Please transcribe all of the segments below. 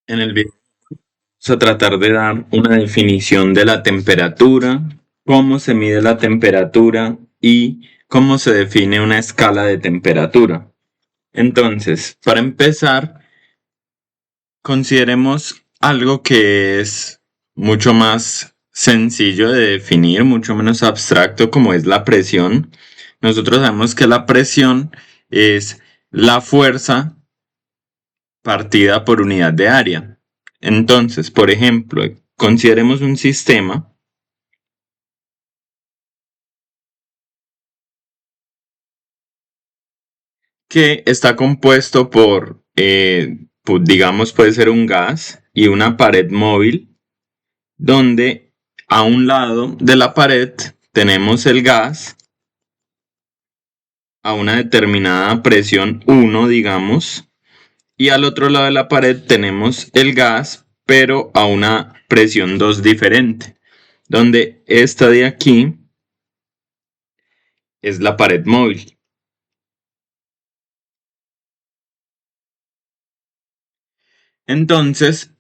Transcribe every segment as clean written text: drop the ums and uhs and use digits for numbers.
En el video vamos a tratar de dar una definición de la temperatura, cómo se mide la temperatura y cómo se define una escala de temperatura. Entonces, para empezar, consideremos algo que es mucho más sencillo de definir, mucho menos abstracto como es la presión. Nosotros sabemos que la presión es la fuerza partida por unidad de área. Entonces, por ejemplo, consideremos un sistema que está compuesto por, digamos, puede ser un gas y una pared móvil, donde a un lado de la pared tenemos el gas a una determinada presión 1, digamos, y al otro lado de la pared tenemos el gas, pero a una presión 2 diferente, donde esta de aquí es la pared móvil. Entonces,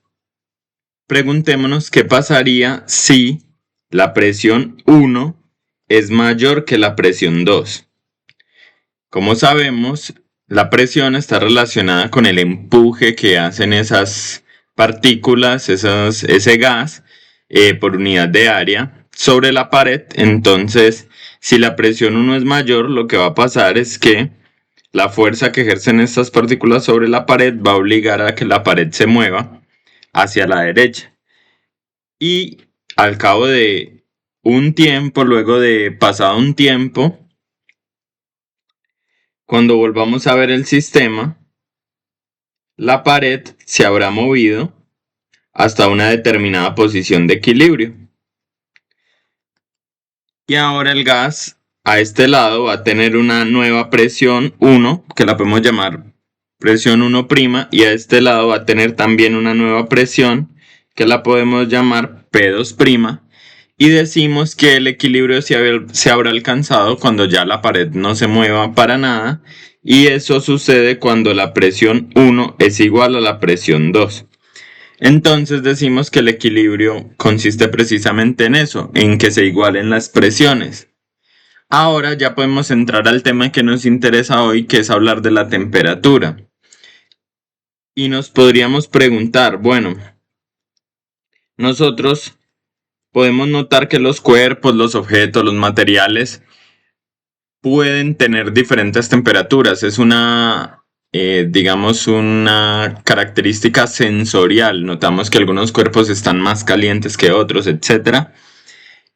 preguntémonos qué pasaría si la presión 1 es mayor que la presión 2. Como sabemos, la presión está relacionada con el empuje que hacen esas partículas, ese gas, por unidad de área sobre la pared. Entonces, si la presión 1 es mayor, lo que va a pasar es que la fuerza que ejercen estas partículas sobre la pared va a obligar a que la pared se mueva hacia la derecha. Y al cabo de un tiempo, luego de pasado un tiempo, cuando volvamos a ver el sistema, la pared se habrá movido hasta una determinada posición de equilibrio. Y ahora el gas a este lado va a tener una nueva presión 1, que la podemos llamar presión 1', y a este lado va a tener también una nueva presión, que la podemos llamar P2', y decimos que el equilibrio se habrá alcanzado cuando ya la pared no se mueva para nada, y eso sucede cuando la presión 1 es igual a la presión 2. Entonces decimos que el equilibrio consiste precisamente en eso, en que se igualen las presiones. Ahora ya podemos entrar al tema que nos interesa hoy, que es hablar de la temperatura. Y nos podríamos preguntar, bueno, nosotros podemos notar que los cuerpos, los objetos, los materiales pueden tener diferentes temperaturas. Es digamos, una característica sensorial. Notamos que algunos cuerpos están más calientes que otros, etc.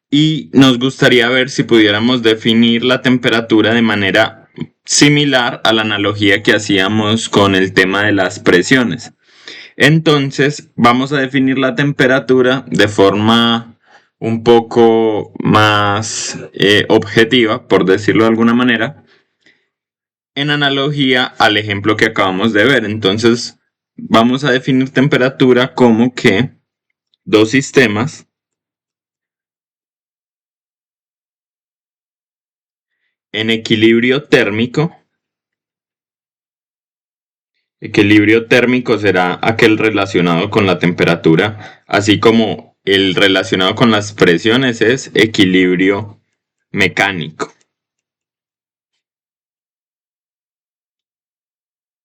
Y nos gustaría ver si pudiéramos definir la temperatura de manera similar a la analogía que hacíamos con el tema de las presiones. Entonces, vamos a definir la temperatura de forma un poco más objetiva, por decirlo de alguna manera, en analogía al ejemplo que acabamos de ver. Entonces, vamos a definir temperatura como que dos sistemas en equilibrio térmico. Equilibrio térmico será aquel relacionado con la temperatura, así como el relacionado con las presiones es equilibrio mecánico.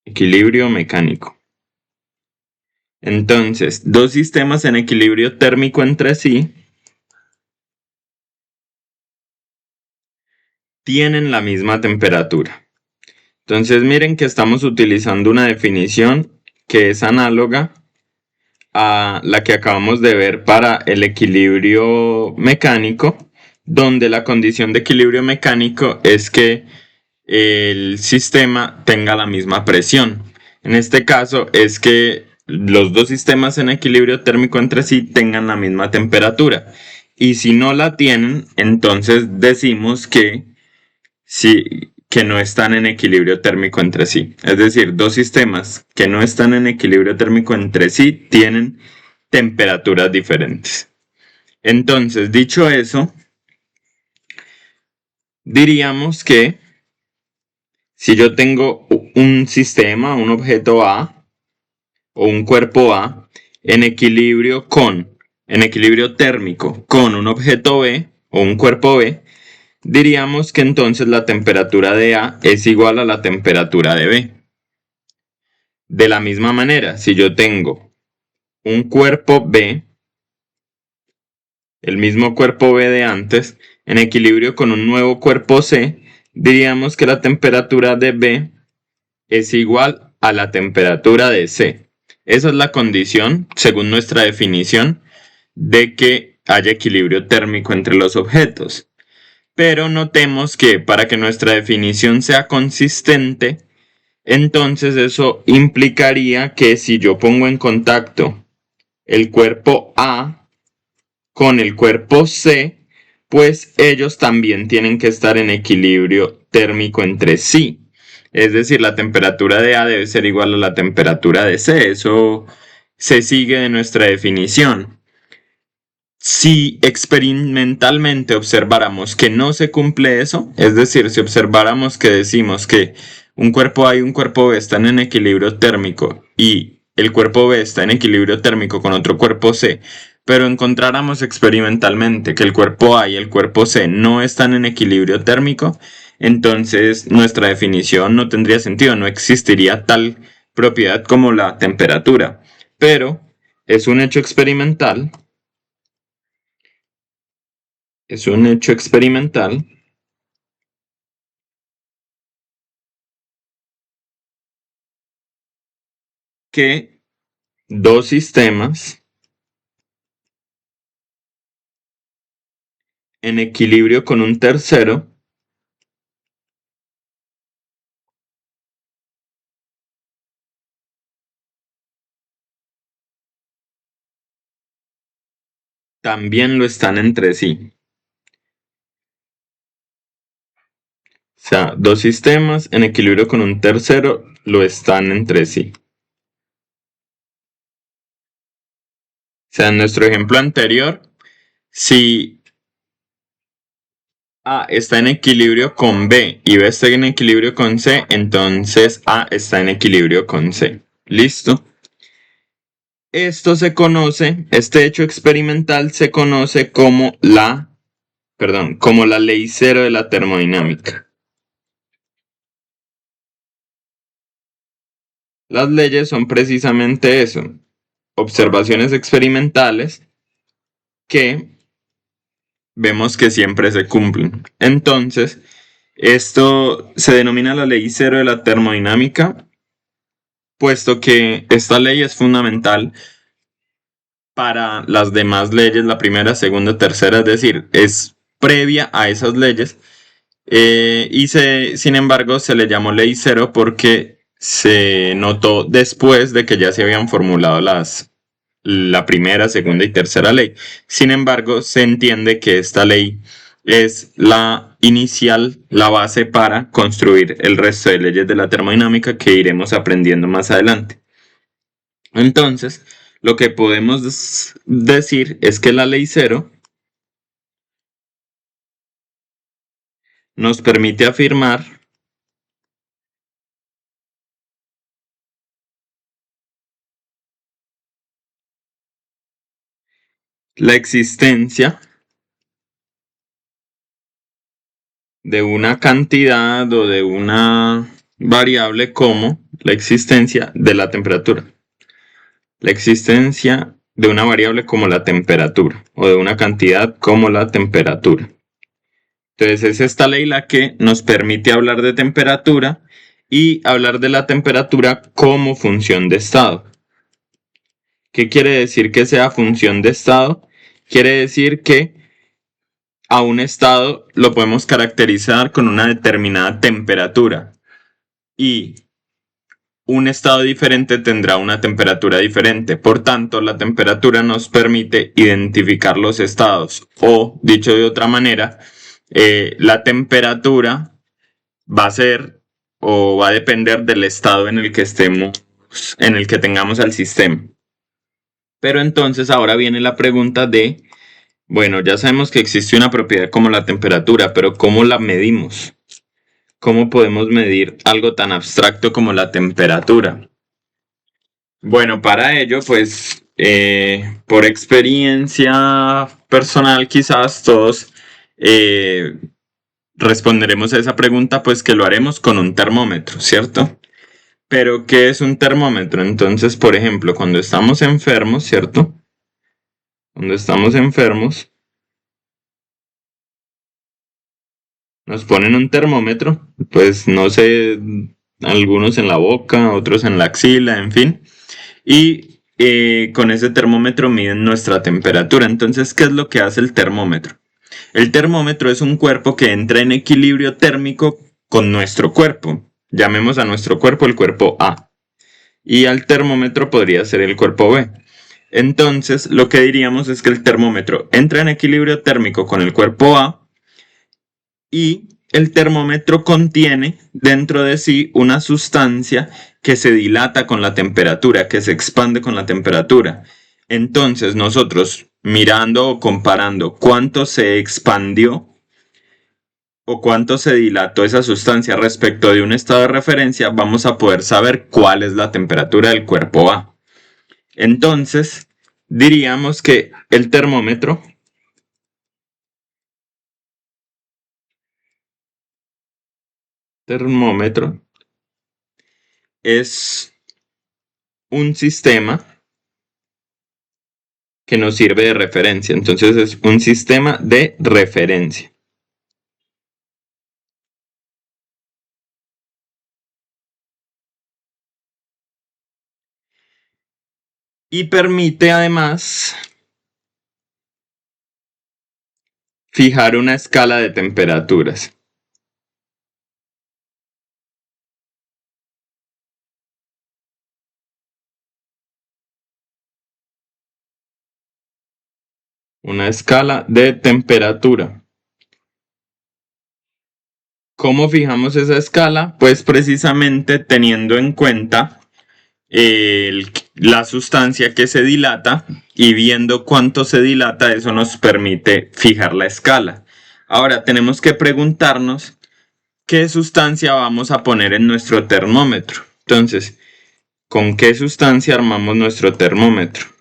Equilibrio mecánico. Entonces, dos sistemas en equilibrio térmico entre sí tienen la misma temperatura. Entonces, miren que estamos utilizando una definición que es análoga a la que acabamos de ver para el equilibrio mecánico, donde la condición de equilibrio mecánico es que el sistema tenga la misma presión. En este caso es que los dos sistemas en equilibrio térmico entre sí tengan la misma temperatura. Y si no la tienen, entonces decimos que no están en equilibrio térmico entre sí. Es decir, dos sistemas que no están en equilibrio térmico entre sí tienen temperaturas diferentes. Entonces, dicho eso, diríamos que si yo tengo un sistema, un objeto A, o un cuerpo A en equilibrio térmico con un objeto B o un cuerpo B, diríamos que entonces la temperatura de A es igual a la temperatura de B. De la misma manera, si yo tengo un cuerpo B, el mismo cuerpo B de antes, en equilibrio con un nuevo cuerpo C, diríamos que la temperatura de B es igual a la temperatura de C. Esa es la condición, según nuestra definición, de que haya equilibrio térmico entre los objetos. Pero notemos que para que nuestra definición sea consistente, entonces eso implicaría que si yo pongo en contacto el cuerpo A con el cuerpo C, pues ellos también tienen que estar en equilibrio térmico entre sí. Es decir, la temperatura de A debe ser igual a la temperatura de C. Eso se sigue de nuestra definición. Si experimentalmente observáramos que no se cumple eso, es decir, si observáramos que decimos que un cuerpo A y un cuerpo B están en equilibrio térmico y el cuerpo B está en equilibrio térmico con otro cuerpo C, pero encontráramos experimentalmente que el cuerpo A y el cuerpo C no están en equilibrio térmico, entonces nuestra definición no tendría sentido, no existiría tal propiedad como la temperatura. Pero es un hecho experimental. Es un hecho experimental que dos sistemas en equilibrio con un tercero también lo están entre sí. O sea, dos sistemas en equilibrio con un tercero lo están entre sí. O sea, en nuestro ejemplo anterior, si A está en equilibrio con B y B está en equilibrio con C, entonces A está en equilibrio con C. ¿Listo? Este hecho experimental se conoce como como la ley cero de la termodinámica. Las leyes son precisamente eso, observaciones experimentales que vemos que siempre se cumplen. Entonces, esto se denomina la ley cero de la termodinámica, puesto que esta ley es fundamental para las demás leyes, la primera, segunda, tercera, es decir, es previa a esas leyes. Sin embargo, se le llamó ley cero porque se notó después de que ya se habían formulado la primera, segunda y tercera ley. Sin embargo, se entiende que esta ley es la inicial, la base para construir el resto de leyes de la termodinámica que iremos aprendiendo más adelante. Entonces, lo que podemos decir es que la ley cero nos permite afirmar la existencia de una cantidad o de una variable como la existencia de la temperatura. La existencia de una variable como la temperatura o de una cantidad como la temperatura. Entonces es esta ley la que nos permite hablar de temperatura y hablar de la temperatura como función de estado. ¿Qué quiere decir que sea función de estado? Quiere decir que a un estado lo podemos caracterizar con una determinada temperatura y un estado diferente tendrá una temperatura diferente. Por tanto, la temperatura nos permite identificar los estados o, dicho de otra manera, la temperatura va a ser o va a depender del estado en el que estemos, en el que tengamos al sistema. Pero entonces ahora viene la pregunta de, bueno, ya sabemos que existe una propiedad como la temperatura, pero ¿cómo la medimos? ¿Cómo podemos medir algo tan abstracto como la temperatura? Bueno, para ello, pues, por experiencia personal, quizás todos eh, responderemos a esa pregunta, pues que lo haremos con un termómetro, ¿cierto? Pero, ¿qué es un termómetro? Entonces, por ejemplo, cuando estamos enfermos, ¿cierto? Cuando estamos enfermos, nos ponen un termómetro, pues no sé, algunos en la boca, otros en la axila, en fin. Y con ese termómetro miden nuestra temperatura. Entonces, ¿qué es lo que hace el termómetro? El termómetro es un cuerpo que entra en equilibrio térmico con nuestro cuerpo. Llamemos a nuestro cuerpo el cuerpo A. Y al termómetro podría ser el cuerpo B. Entonces, lo que diríamos es que el termómetro entra en equilibrio térmico con el cuerpo A y el termómetro contiene dentro de sí una sustancia que se dilata con la temperatura, que se expande con la temperatura. Entonces, nosotros mirando o comparando cuánto se expandió o cuánto se dilató esa sustancia respecto de un estado de referencia, vamos a poder saber cuál es la temperatura del cuerpo A. Entonces, diríamos que el termómetro es un sistema que nos sirve de referencia. Entonces es un sistema de referencia. Y permite además fijar una escala de temperaturas. Una escala de temperatura. ¿Cómo fijamos esa escala? Pues precisamente teniendo en cuenta la sustancia que se dilata y viendo cuánto se dilata, eso nos permite fijar la escala. Ahora tenemos que preguntarnos qué sustancia vamos a poner en nuestro termómetro. Entonces, ¿con qué sustancia armamos nuestro termómetro?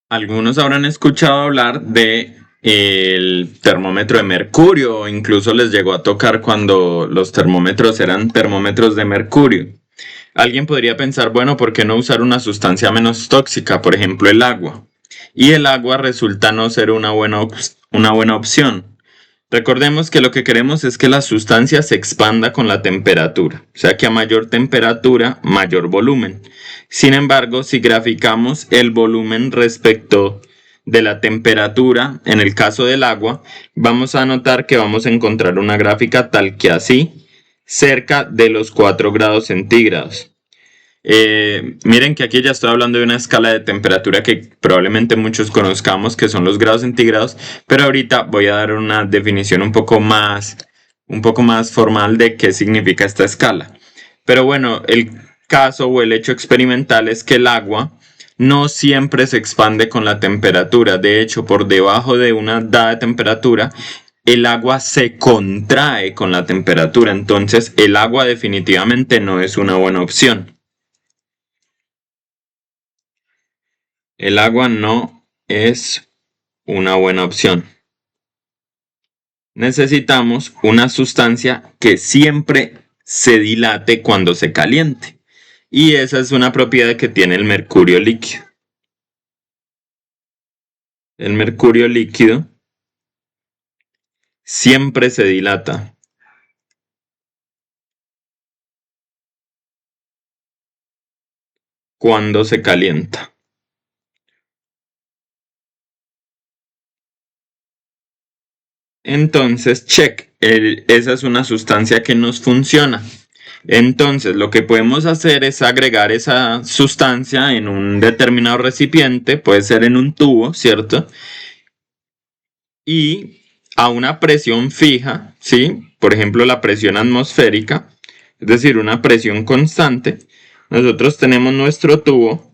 Algunos habrán escuchado hablar de el termómetro de mercurio, o incluso les llegó a tocar cuando los termómetros eran termómetros de mercurio. Alguien podría pensar, bueno, ¿por qué no usar una sustancia menos tóxica, por ejemplo, el agua? Y el agua resulta no ser una buena opción. Recordemos que lo que queremos es que la sustancia se expanda con la temperatura, o sea que a mayor temperatura, mayor volumen. Sin embargo, si graficamos el volumen respecto de la temperatura, en el caso del agua, vamos a notar que vamos a encontrar una gráfica tal que así, cerca de los 4 grados centígrados. Miren que aquí ya estoy hablando de una escala de temperatura que probablemente muchos conozcamos, que son los grados centígrados, pero ahorita voy a dar una definición un poco más formal de qué significa esta escala. Pero bueno, el caso o el hecho experimental es que el agua no siempre se expande con la temperatura. De hecho, por debajo de una dada temperatura, el agua se contrae con la temperatura. Entonces, el agua definitivamente no es una buena opción. El agua no es una buena opción. Necesitamos una sustancia que siempre se dilate cuando se caliente. Y esa es una propiedad que tiene el mercurio líquido. El mercurio líquido siempre se dilata cuando se calienta. Entonces, check, esa es una sustancia que nos funciona. Entonces, lo que podemos hacer es agregar esa sustancia en un determinado recipiente, puede ser en un tubo, ¿cierto? Y a una presión fija, ¿sí? Por ejemplo, la presión atmosférica, es decir, una presión constante, nosotros tenemos nuestro tubo,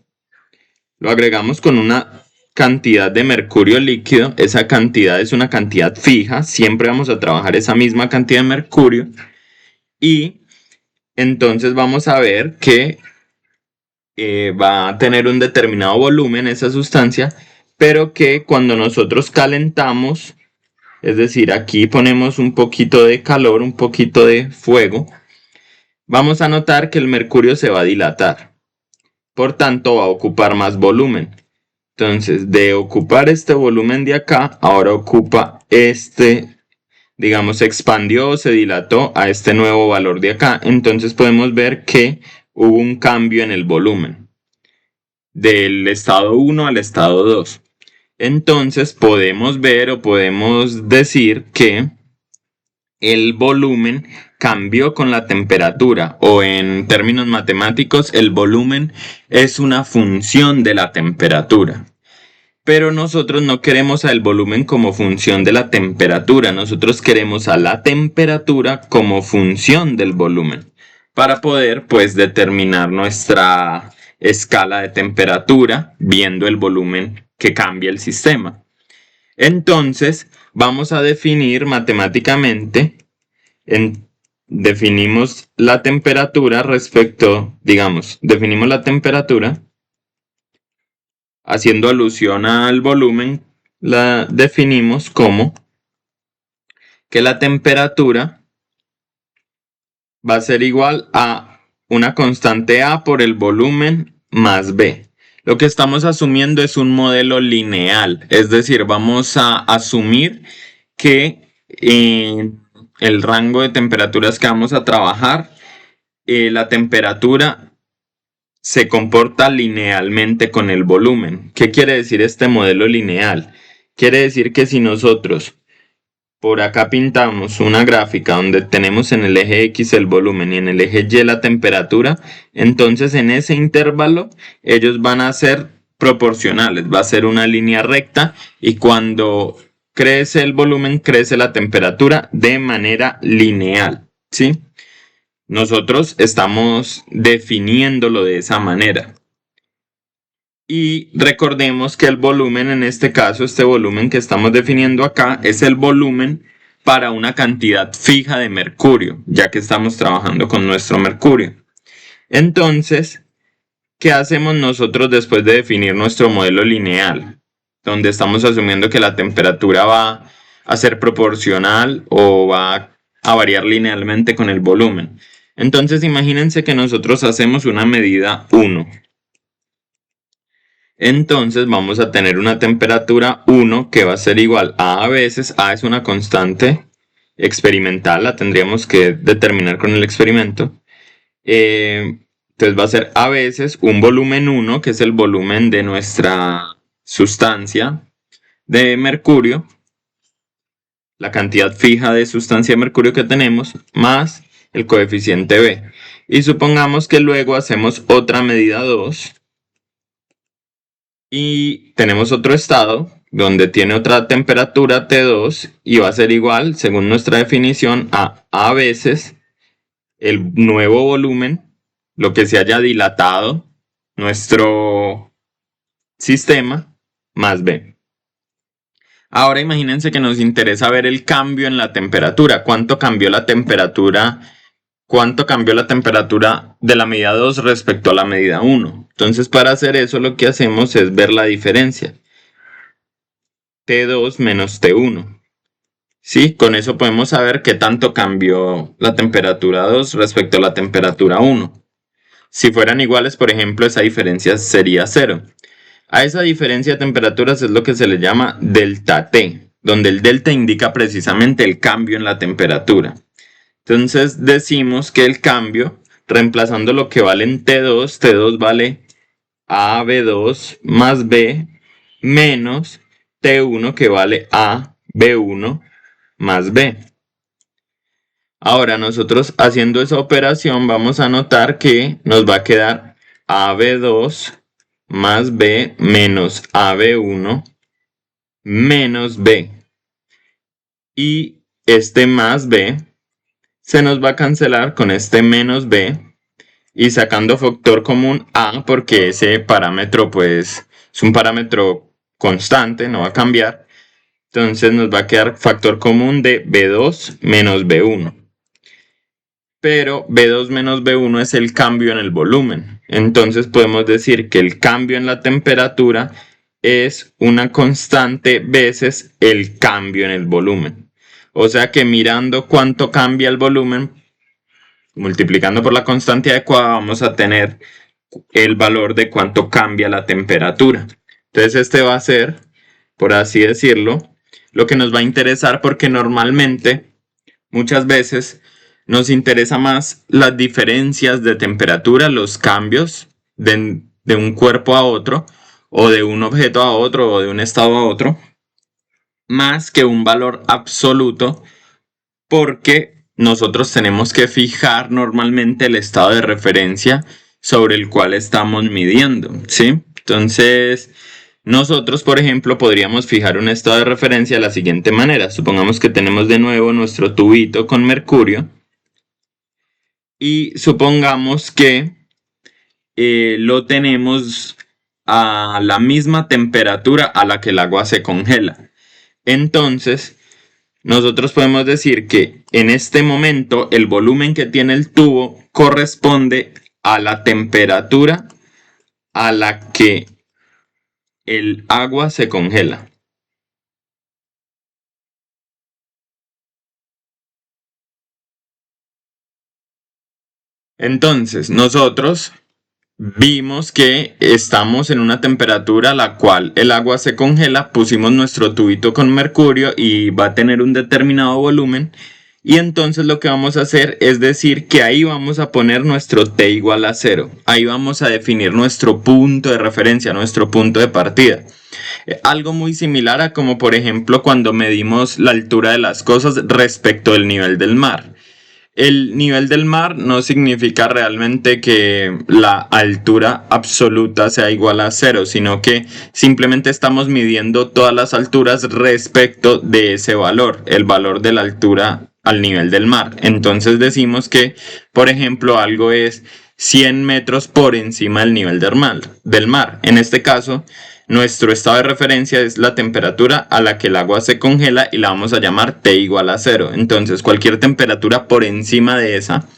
lo agregamos con una cantidad de mercurio líquido, esa cantidad es una cantidad fija, siempre vamos a trabajar esa misma cantidad de mercurio, y entonces vamos a ver que va a tener un determinado volumen esa sustancia, pero que cuando nosotros calentamos, es decir, aquí ponemos un poquito de calor, un poquito de fuego, vamos a notar que el mercurio se va a dilatar. Por tanto, va a ocupar más volumen. Entonces, de ocupar este volumen de acá, ahora ocupa este, digamos, se expandió, se dilató a este nuevo valor de acá. Entonces podemos ver que hubo un cambio en el volumen del estado 1 al estado 2. Entonces podemos ver o podemos decir que el volumen cambió con la temperatura, o en términos matemáticos, el volumen es una función de la temperatura. Pero nosotros no queremos al volumen como función de la temperatura, nosotros queremos a la temperatura como función del volumen, para poder pues determinar nuestra escala de temperatura viendo el volumen que cambia el sistema. Entonces vamos a definir matemáticamente, definimos la temperatura respecto, digamos, definimos la temperatura haciendo alusión al volumen, la definimos como que la temperatura va a ser igual a una constante A por el volumen más B. Lo que estamos asumiendo es un modelo lineal, es decir, vamos a asumir que en el rango de temperaturas que vamos a trabajar, la temperatura se comporta linealmente con el volumen. ¿Qué quiere decir este modelo lineal? Quiere decir que si nosotros por acá pintamos una gráfica donde tenemos en el eje X el volumen y en el eje Y la temperatura, entonces en ese intervalo ellos van a ser proporcionales, va a ser una línea recta, y cuando crece el volumen crece la temperatura de manera lineal, ¿sí? Nosotros estamos definiéndolo de esa manera. Y recordemos que el volumen, en este caso, este volumen que estamos definiendo acá, es el volumen para una cantidad fija de mercurio, ya que estamos trabajando con nuestro mercurio. Entonces, ¿qué hacemos nosotros después de definir nuestro modelo lineal? Donde estamos asumiendo que la temperatura va a ser proporcional o va a variar linealmente con el volumen. Entonces, imagínense que nosotros hacemos una medida 1. Entonces vamos a tener una temperatura 1 que va a ser igual a veces, A es una constante experimental, la tendríamos que determinar con el experimento. Entonces va a ser a veces un volumen 1, que es el volumen de nuestra sustancia de mercurio, la cantidad fija de sustancia de mercurio que tenemos, más el coeficiente B. Y supongamos que luego hacemos otra medida 2. Y tenemos otro estado donde tiene otra temperatura T2 y va a ser igual, según nuestra definición, a veces el nuevo volumen, lo que se haya dilatado nuestro sistema, más B. Ahora imagínense que nos interesa ver el cambio en la temperatura. ¿Cuánto cambió la temperatura? ¿Cuánto cambió la temperatura de la medida 2 respecto a la medida 1? Entonces, para hacer eso, lo que hacemos es ver la diferencia. T2 menos T1. Sí, con eso podemos saber qué tanto cambió la temperatura 2 respecto a la temperatura 1. Si fueran iguales, por ejemplo, esa diferencia sería 0. A esa diferencia de temperaturas es lo que se le llama delta T, donde el delta indica precisamente el cambio en la temperatura. Entonces decimos que el cambio, reemplazando lo que vale en T2, T2 vale AB2 más B menos T1 que vale AB1 más B. Ahora nosotros haciendo esa operación vamos a notar que nos va a quedar AB2 más B menos AB1 menos B. Y este más B se nos va a cancelar con este menos B. y sacando factor común A, porque ese parámetro pues es un parámetro constante, no va a cambiar. Entonces nos va a quedar factor común de B2 menos B1. Pero B2 menos B1 es el cambio en el volumen. Entonces podemos decir que el cambio en la temperatura es una constante veces el cambio en el volumen. O sea que mirando cuánto cambia el volumen, multiplicando por la constante adecuada, vamos a tener el valor de cuánto cambia la temperatura. Entonces este va a ser, por así decirlo, lo que nos va a interesar, porque normalmente, muchas veces, nos interesa más las diferencias de temperatura, los cambios de un cuerpo a otro, o de un objeto a otro, o de un estado a otro, más que un valor absoluto, porque nosotros tenemos que fijar normalmente el estado de referencia sobre el cual estamos midiendo, ¿sí? Entonces, nosotros, por ejemplo, podríamos fijar un estado de referencia de la siguiente manera. Supongamos que tenemos de nuevo nuestro tubito con mercurio y supongamos que lo tenemos a la misma temperatura a la que el agua se congela. Entonces, nosotros podemos decir que en este momento el volumen que tiene el tubo corresponde a la temperatura a la que el agua se congela. Entonces, nosotros vimos que estamos en una temperatura a la cual el agua se congela, pusimos nuestro tubito con mercurio y va a tener un determinado volumen. Y entonces lo que vamos a hacer es decir que ahí vamos a poner nuestro T igual a 0. Ahí vamos a definir nuestro punto de referencia, nuestro punto de partida. Algo muy similar a como por ejemplo cuando medimos la altura de las cosas respecto del nivel del mar. El nivel del mar no significa realmente que la altura absoluta sea igual a 0, sino que simplemente estamos midiendo todas las alturas respecto de ese valor, el valor de la altura al nivel del mar. Entonces decimos que, por ejemplo, algo es 100 metros por encima del nivel del mar. En este caso, nuestro estado de referencia es la temperatura a la que el agua se congela y la vamos a llamar T igual a 0. Entonces cualquier temperatura por encima de esa,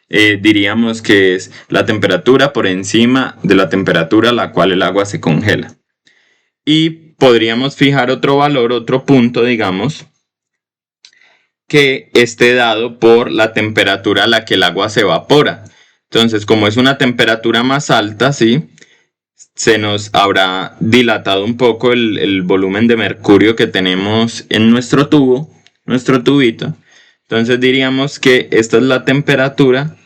diríamos que es la temperatura por encima de la temperatura a la cual el agua se congela. Y podríamos fijar otro valor, otro punto, digamos, que esté dado por la temperatura a la que el agua se evapora. Entonces, como es una temperatura más alta, ¿sí?, se nos habrá dilatado un poco el volumen de mercurio que tenemos en nuestro tubo, nuestro tubito. Entonces diríamos que esta es la temperatura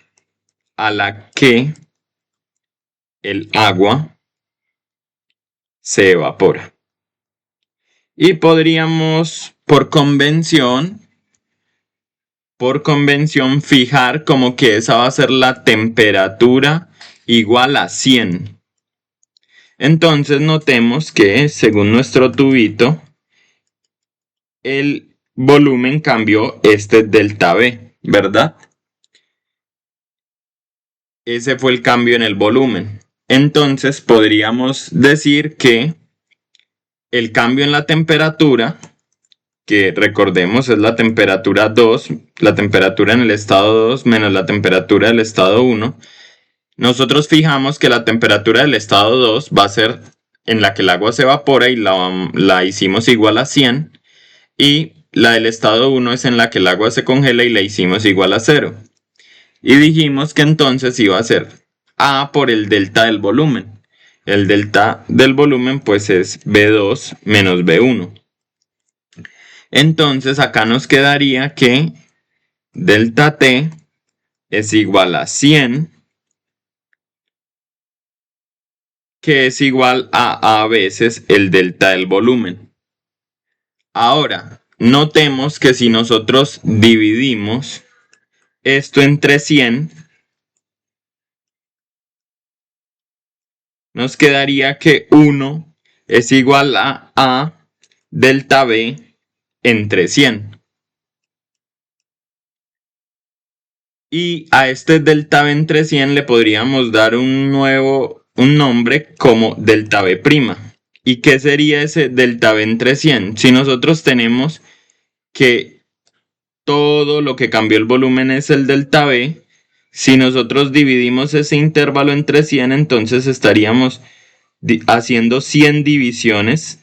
a la que el agua se evapora. Y podríamos, por convención, fijar como que esa va a ser la temperatura igual a 100. Entonces notemos que según nuestro tubito, el volumen cambió, este delta V, ¿verdad? Ese fue el cambio en el volumen. Entonces podríamos decir que el cambio en la temperatura, que recordemos es la temperatura 2, la temperatura en el estado 2 menos la temperatura del estado 1, nosotros fijamos que la temperatura del estado 2 va a ser en la que el agua se evapora y la hicimos igual a 100, y la del estado 1 es en la que el agua se congela y la hicimos igual a 0. Y dijimos que entonces iba a ser A por el delta del volumen. El delta del volumen pues es B2 menos B1. Entonces acá nos quedaría que delta T es igual a 100, que es igual a veces el delta del volumen. Ahora, notemos que si nosotros dividimos esto entre 100, nos quedaría que 1 es igual a delta V entre 100. Y a este delta V entre 100 le podríamos dar un nombre como delta V prima. ¿Y qué sería ese delta V entre 100? Si nosotros tenemos que todo lo que cambió el volumen es el delta V, si nosotros dividimos ese intervalo entre 100, entonces estaríamos haciendo 100 divisiones,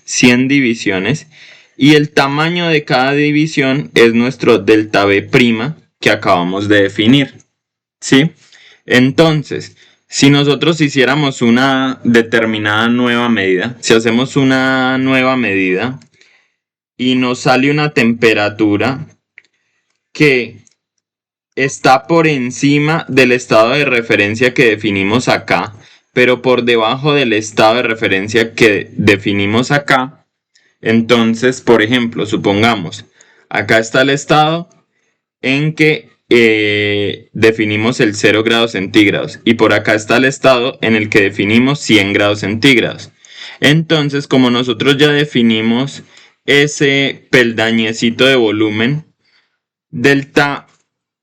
y el tamaño de cada división es nuestro delta V prima que acabamos de definir, ¿sí? Entonces, si nosotros hiciéramos una determinada nueva medida, si hacemos una nueva medida y nos sale una temperatura que está por encima del estado de referencia que definimos acá, pero por debajo del estado de referencia que definimos acá, entonces, por ejemplo, supongamos, acá está el estado en que definimos el 0 grados centígrados y por acá está el estado en el que definimos 100 grados centígrados. Entonces, como nosotros ya definimos ese peldañecito de volumen, delta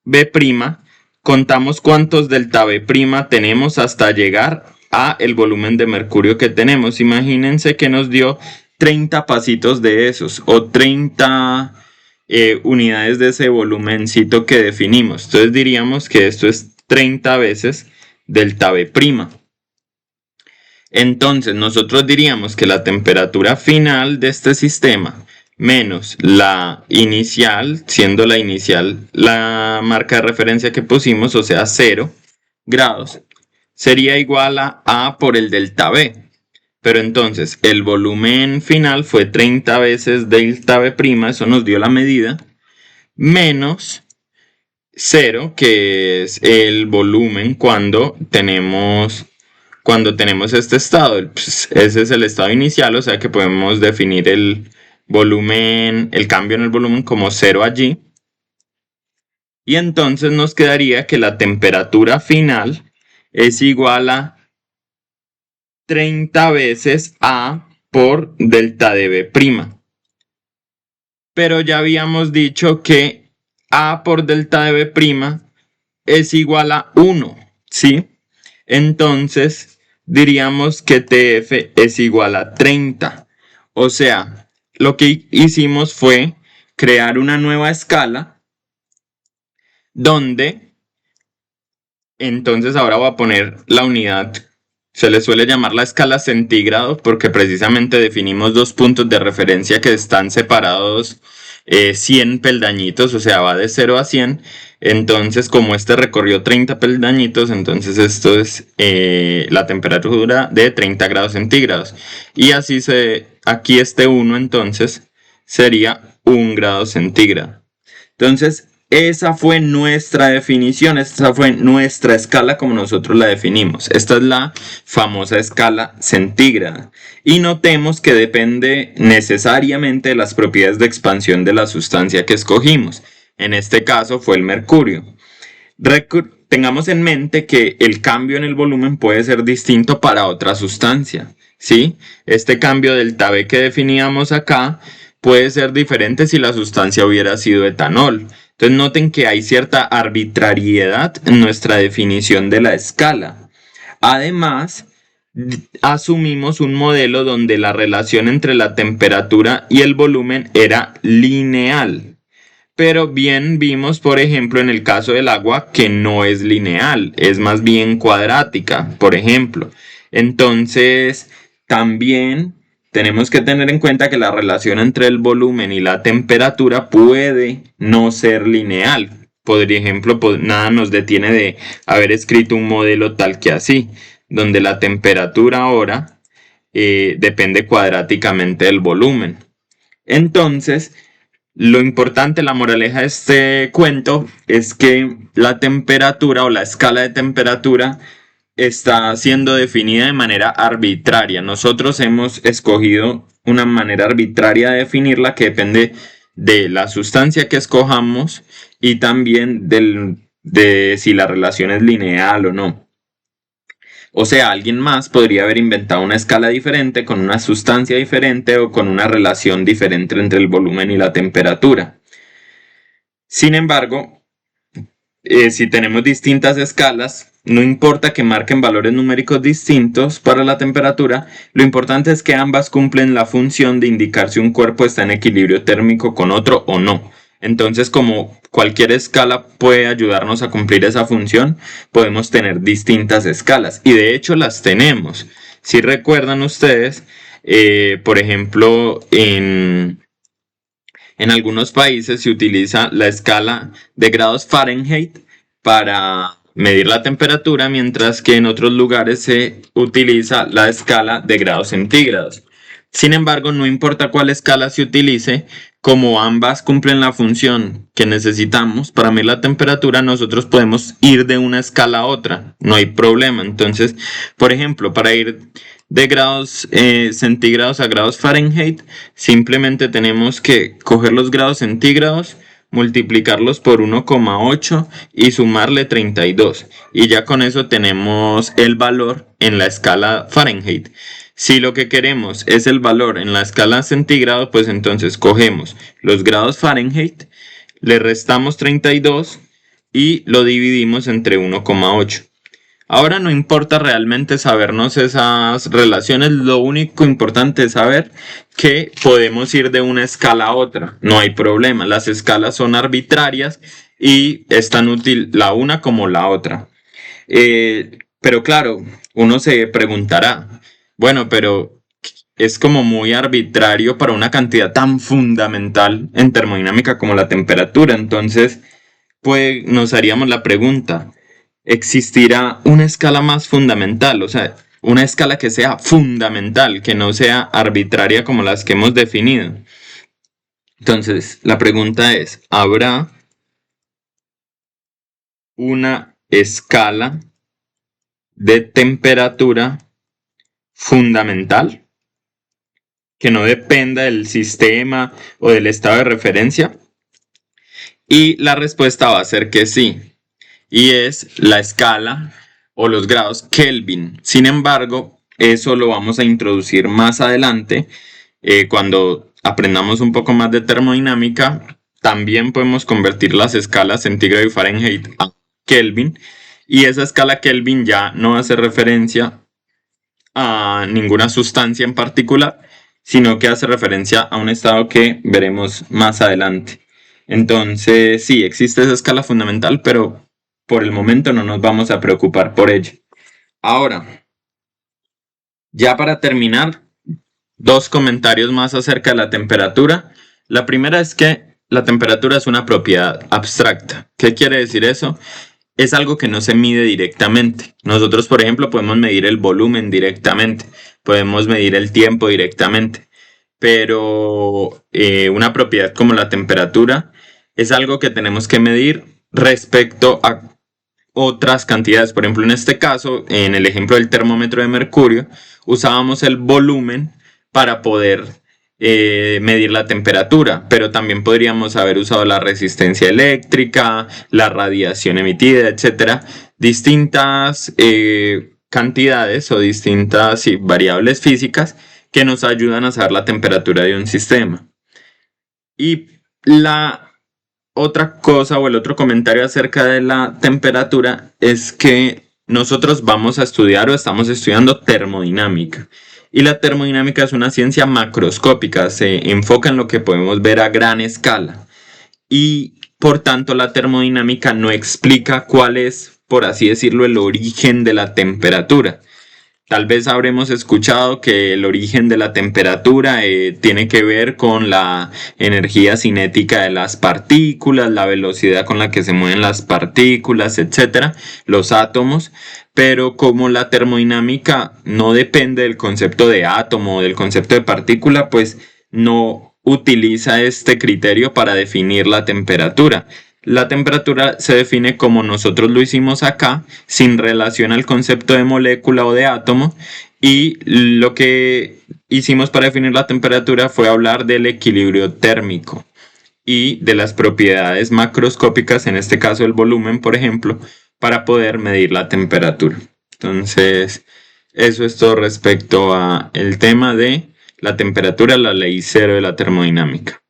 V', contamos cuántos delta V' tenemos hasta llegar a el volumen de mercurio que tenemos. Imagínense que nos dio 30 pasitos de esos o 30 unidades de ese volumencito que definimos. Entonces diríamos que esto es 30 veces delta V'. Entonces nosotros diríamos que la temperatura final de este sistema menos la inicial, siendo la inicial la marca de referencia que pusimos, o sea 0 grados, sería igual a A por el delta V. Pero entonces el volumen final fue 30 veces delta V', eso nos dio la medida, menos 0, que es el volumen cuando tenemos este estado. Pues ese es el estado inicial, o sea que podemos definir el volumen, el cambio en el volumen como 0 allí. Y entonces nos quedaría que la temperatura final es igual a 30 veces A por delta dV'. Pero ya habíamos dicho que A por delta dV' es igual a 1, ¿sí? Entonces diríamos que TF es igual a 30. O sea, lo que hicimos fue crear una nueva escala donde entonces ahora voy a poner la unidad. Se le suele llamar la escala centígrado porque precisamente definimos dos puntos de referencia que están separados 100 peldañitos, o sea, va de 0 a 100. Entonces, como este recorrió 30 peldañitos, entonces esto es la temperatura de 30 grados centígrados. Y así aquí este 1 entonces sería 1 grado centígrado. Entonces, esa fue nuestra definición, esta fue nuestra escala como nosotros la definimos. Esta es la famosa escala centígrada. Y notemos que depende necesariamente de las propiedades de expansión de la sustancia que escogimos. En este caso fue el mercurio. Tengamos en mente que el cambio en el volumen puede ser distinto para otra sustancia, ¿sí? Este cambio delta V que definíamos acá puede ser diferente si la sustancia hubiera sido etanol. Entonces noten que hay cierta arbitrariedad en nuestra definición de la escala. Además, asumimos un modelo donde la relación entre la temperatura y el volumen era lineal. Pero bien vimos, por ejemplo, en el caso del agua que no es lineal, es más bien cuadrática, por ejemplo. Entonces, también tenemos que tener en cuenta que la relación entre el volumen y la temperatura puede no ser lineal. Por ejemplo, nada nos detiene de haber escrito un modelo tal que así, donde la temperatura ahora depende cuadráticamente del volumen. Entonces, lo importante, la moraleja de este cuento es que la temperatura o la escala de temperatura está siendo definida de manera arbitraria. Nosotros hemos escogido una manera arbitraria de definirla que depende de la sustancia que escojamos y también de si la relación es lineal o no. O sea, alguien más podría haber inventado una escala diferente con una sustancia diferente o con una relación diferente entre el volumen y la temperatura. Sin embargo, si tenemos distintas escalas, no importa que marquen valores numéricos distintos para la temperatura, lo importante es que ambas cumplen la función de indicar si un cuerpo está en equilibrio térmico con otro o no. Entonces, como cualquier escala puede ayudarnos a cumplir esa función, podemos tener distintas escalas. Y de hecho las tenemos. Si recuerdan ustedes, por ejemplo, en algunos países se utiliza la escala de grados Fahrenheit para medir la temperatura, mientras que en otros lugares se utiliza la escala de grados centígrados. Sin embargo, no importa cuál escala se utilice, como ambas cumplen la función que necesitamos para medir la temperatura, nosotros podemos ir de una escala a otra, no hay problema. Entonces, por ejemplo, para ir de grados centígrados a grados Fahrenheit, simplemente tenemos que coger los grados centígrados, multiplicarlos por 1,8 y sumarle 32. Y ya con eso tenemos el valor en la escala Fahrenheit. Si lo que queremos es el valor en la escala centígrado, pues entonces cogemos los grados Fahrenheit, le restamos 32 y lo dividimos entre 1,8. Ahora no importa realmente sabernos esas relaciones, lo único importante es saber que podemos ir de una escala a otra, no hay problema, las escalas son arbitrarias y es tan útil la una como la otra. Pero claro, uno se preguntará, bueno, pero es como muy arbitrario para una cantidad tan fundamental en termodinámica como la temperatura, entonces pues nos haríamos la pregunta, ¿existirá una escala más fundamental? O sea, una escala que sea fundamental, que no sea arbitraria como las que hemos definido. Entonces, la pregunta es, ¿habrá una escala de temperatura fundamental que no dependa del sistema o del estado de referencia? Y la respuesta va a ser que sí. Y es la escala o los grados Kelvin. Sin embargo, eso lo vamos a introducir más adelante cuando aprendamos un poco más de termodinámica. También podemos convertir las escalas centígrado y Fahrenheit a Kelvin, y esa escala Kelvin ya no hace referencia a ninguna sustancia en particular, sino que hace referencia a un estado que veremos más adelante. Entonces, sí, existe esa escala fundamental, pero por el momento no nos vamos a preocupar por ello. Ahora, ya para terminar, dos comentarios más acerca de la temperatura. La primera es que la temperatura es una propiedad abstracta. ¿Qué quiere decir eso? Es algo que no se mide directamente. Nosotros, por ejemplo, podemos medir el volumen directamente, podemos medir el tiempo directamente, pero una propiedad como la temperatura es algo que tenemos que medir respecto a otras cantidades. Por ejemplo, en este caso, en el ejemplo del termómetro de mercurio, usábamos el volumen para poder medir la temperatura, pero también podríamos haber usado la resistencia eléctrica, la radiación emitida, etcétera, distintas cantidades o distintas variables físicas que nos ayudan a saber la temperatura de un sistema. Y la otra cosa o el otro comentario acerca de la temperatura es que nosotros vamos a estudiar o estamos estudiando termodinámica. Y la termodinámica es una ciencia macroscópica, se enfoca en lo que podemos ver a gran escala. Y por tanto la termodinámica no explica cuál es, por así decirlo, el origen de la temperatura. Tal vez habremos escuchado que el origen de la temperatura tiene que ver con la energía cinética de las partículas, la velocidad con la que se mueven las partículas, etcétera, los átomos. Pero como la termodinámica no depende del concepto de átomo o del concepto de partícula, pues no utiliza este criterio para definir la temperatura. La temperatura se define como nosotros lo hicimos acá, sin relación al concepto de molécula o de átomo, y lo que hicimos para definir la temperatura fue hablar del equilibrio térmico y de las propiedades macroscópicas, en este caso el volumen, por ejemplo, para poder medir la temperatura. Entonces, eso es todo respecto a el tema de la temperatura, la ley cero de la termodinámica.